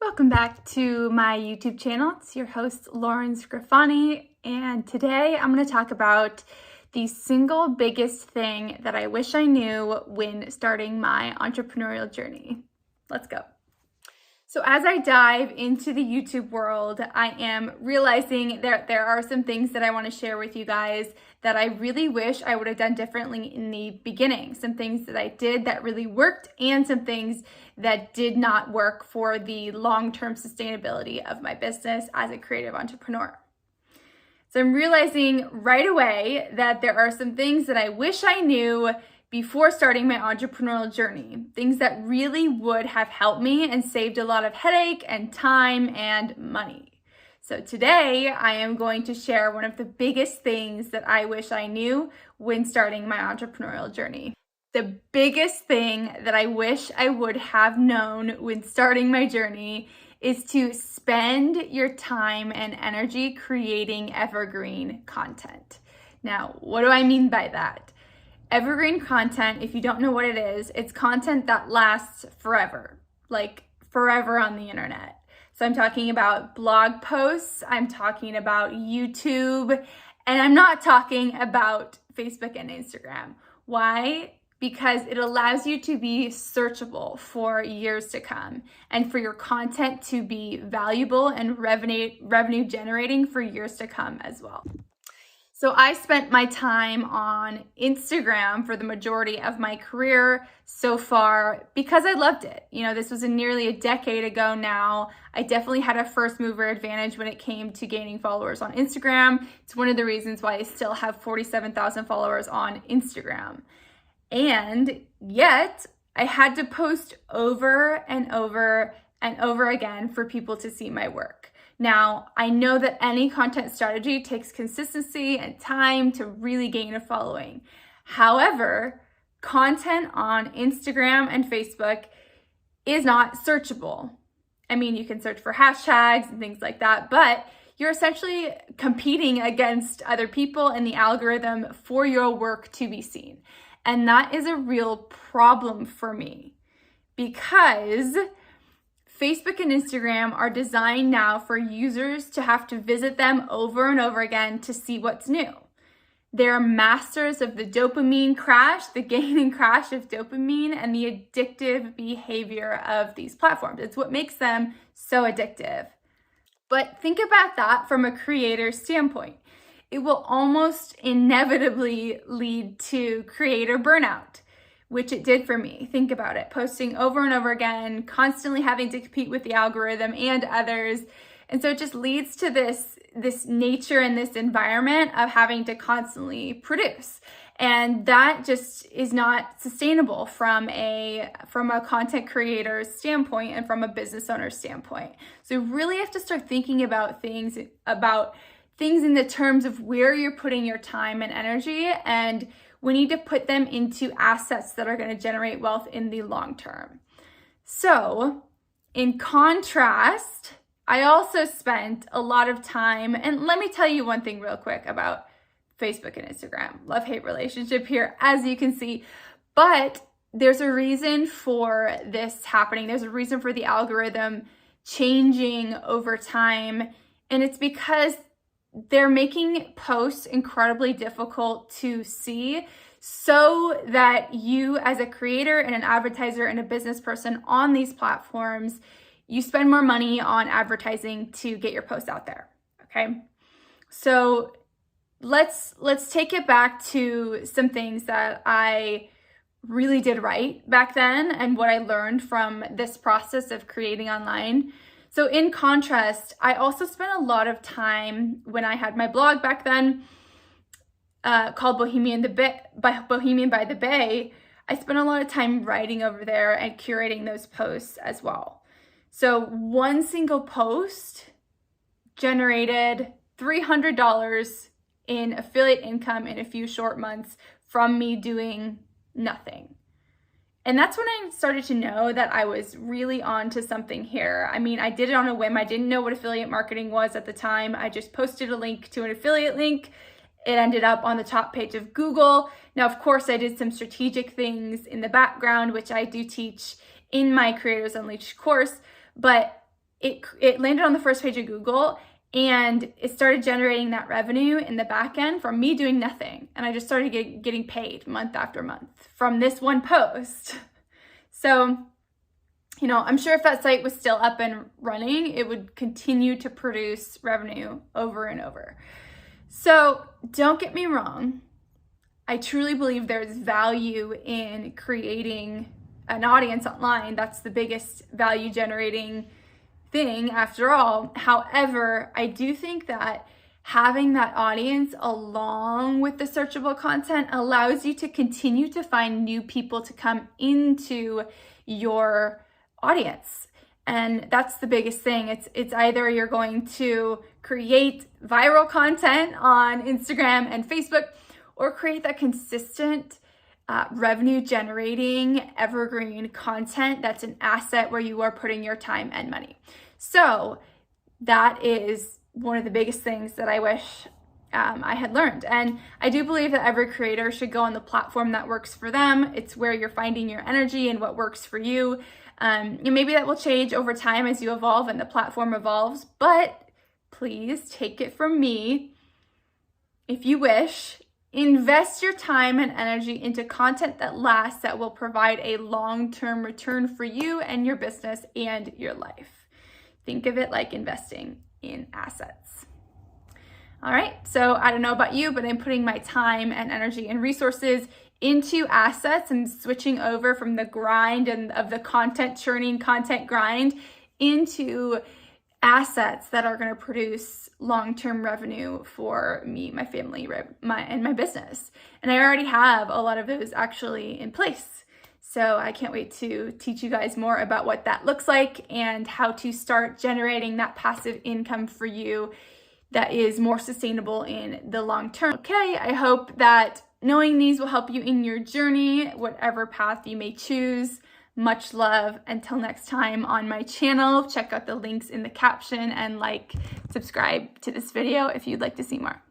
Welcome back to my YouTube channel. It's your host, Lauren Scrofani, and today I'm going to talk about the single biggest thing that I wish I knew when starting my entrepreneurial journey. Let's go. So as I dive into the YouTube world, I am realizing that there are some things that I want to share with you guys that I really wish I would have done differently in the beginning. Some things that I did that really worked and some things that did not work for the long-term sustainability of my business as a creative entrepreneur. So I'm realizing right away that there are some things that I wish I knew before starting my entrepreneurial journey, things that really would have helped me and saved a lot of headache and time and money. So today I am going to share one of the biggest things that I wish I knew when starting my entrepreneurial journey. The biggest thing that I wish I would have known when starting my journey is to spend your time and energy creating evergreen content. Now, what do I mean by that? Evergreen content, if you don't know what it is, it's content that lasts forever, like forever on the internet. So I'm talking about blog posts, I'm talking about YouTube, and I'm not talking about Facebook and Instagram. Why? Because it allows you to be searchable for years to come and for your content to be valuable and revenue generating for years to come as well. So I spent my time on Instagram for the majority of my career so far because I loved it. You know, this was nearly a decade ago now. I definitely had a first mover advantage when it came to gaining followers on Instagram. It's one of the reasons why I still have 47,000 followers on Instagram. And yet I had to post over and over and over again for people to see my work. Now, I know that any content strategy takes consistency and time to really gain a following. However, content on Instagram and Facebook is not searchable. I mean, you can search for hashtags and things like that, but you're essentially competing against other people in the algorithm for your work to be seen. And that is a real problem for me because Facebook and Instagram are designed now for users to have to visit them over and over again to see what's new. They're masters of the dopamine crash, the gain and crash of dopamine, and the addictive behavior of these platforms. It's what makes them so addictive. But think about that from a creator standpoint. It will almost inevitably lead to creator burnout, which it did for me. Think about it, posting over and over again, constantly having to compete with the algorithm and others. And so it just leads to this nature and this environment of having to constantly produce. And that just is not sustainable from a content creator's standpoint and from a business owner's standpoint. So you really have to start thinking about things in the terms of where you're putting your time and energy, and we need to put them into assets that are going to generate wealth in the long term. So in contrast, I also spent a lot of time, and let me tell you one thing real quick about Facebook and Instagram. Love-hate relationship here, as you can see, but there's a reason for this happening. There's a reason for the algorithm changing over time, and it's because they're making posts incredibly difficult to see so that you as a creator and an advertiser and a business person on these platforms, you spend more money on advertising to get your posts out there, okay? So let's take it back to some things that I really did right back then and what I learned from this process of creating online. So in contrast, I also spent a lot of time when I had my blog back then called Bohemian by the Bay. I spent a lot of time writing over there and curating those posts as well. So one single post generated $300 in affiliate income in a few short months from me doing nothing. And that's when I started to know that I was really on to something here. I mean, I did it on a whim. I didn't know what affiliate marketing was at the time. I just posted a link to an affiliate link. It ended up on the top page of Google. Now, of course, I did some strategic things in the background, which I do teach in my Creators Unleashed course, but it landed on the first page of Google, and it started generating that revenue in the back end from me doing nothing. And I just started getting paid month after month from this one post. So, you know, I'm sure if that site was still up and running, it would continue to produce revenue over and over. So don't get me wrong. I truly believe there's value in creating an audience online. That's the biggest value generating thing after all. However, I do think that having that audience along with the searchable content allows you to continue to find new people to come into your audience. And that's the biggest thing. It's either you're going to create viral content on Instagram and Facebook, or create that consistent revenue generating evergreen content that's an asset where you are putting your time and money. So that is one of the biggest things that I wish I had learned. And I do believe that every creator should go on the platform that works for them. It's where you're finding your energy and what works for you. And maybe that will change over time as you evolve and the platform evolves, but please take it from me, if you wish, invest your time and energy into content that lasts, that will provide a long-term return for you and your business and your life. Think of it like investing in assets. All right, so I don't know about you, but I'm putting my time and energy and resources into assets and switching over from the grind and of the content churning content grind into assets that are going to produce long-term revenue for me, my family, and my business. And I already have a lot of those actually in place. So I can't wait to teach you guys more about what that looks like and how to start generating that passive income for you that is more sustainable in the long term. Okay, I hope that knowing these will help you in your journey, whatever path you may choose. Much love. Until next time on my channel, check out the links in the caption and subscribe to this video if you'd like to see more.